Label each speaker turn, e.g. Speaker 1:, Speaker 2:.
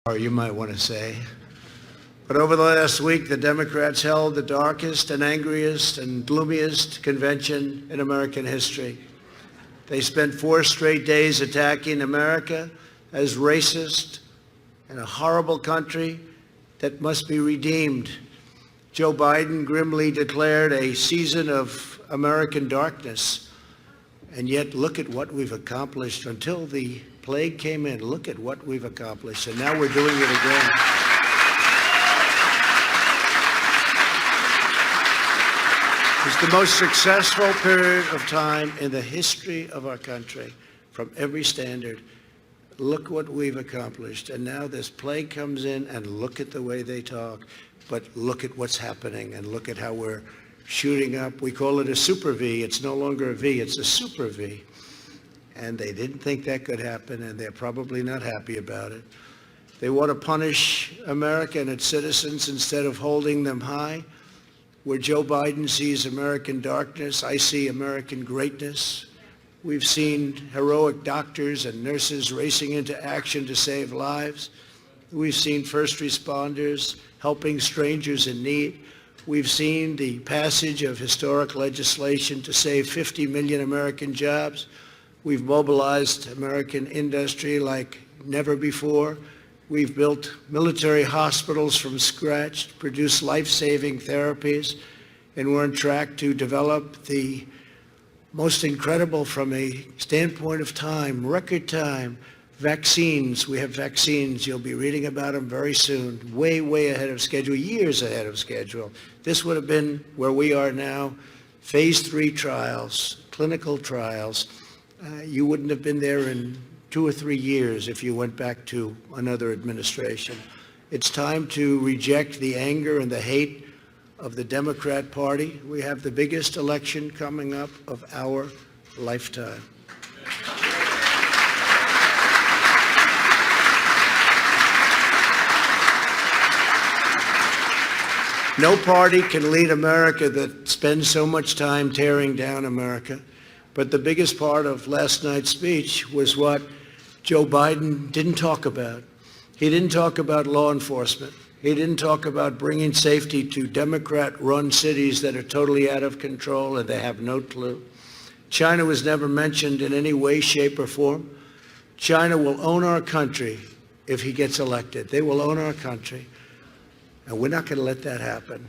Speaker 1: or you might want to say. But over the last week, the Democrats held the darkest and angriest and gloomiest convention in American history. They spent 4 straight days attacking America as racist and a horrible country that must be redeemed. Joe Biden grimly declared a season of American darkness. And yet, look at what we've accomplished. Until the plague came in, look at what we've accomplished. And now we're doing it again. It's the most successful period of time in the history of our country, from every standard. Look what we've accomplished. And now this plague comes in, and look at the way they talk. But look at what's happening, and look at how we're shooting up. We call it a super V. It's no longer a V, it's a super V. And they didn't think that could happen, and they're probably not happy about it. They want to punish America and its citizens instead of holding them high. Where Joe Biden sees American darkness, I see American greatness. We've seen heroic doctors and nurses racing into action to save lives. We've seen first responders helping strangers in need. We've seen the passage of historic legislation to save 50 million American jobs. We've mobilized American industry like never before. We've built military hospitals from scratch to produce life-saving therapies, and we're on track to develop the most incredible, from a standpoint of time, record time, vaccines. We have vaccines. You'll be reading about them very soon, way, way ahead of schedule, years ahead of schedule. This would have been where we are now, phase 3 trials, clinical trials. You wouldn't have been there in 2 or 3 years if you went back to another administration. It's time to reject the anger and the hate of the Democrat Party. We have the biggest election coming up of our lifetime. No party can lead America that spends so much time tearing down America. But the biggest part of last night's speech was what Joe Biden didn't talk about. He didn't talk about law enforcement. He didn't talk about bringing safety to Democrat-run cities that are totally out of control and they have no clue. China was never mentioned in any way, shape, or form. China will own our country if he gets elected. They will own our country. And we're not going to let that happen.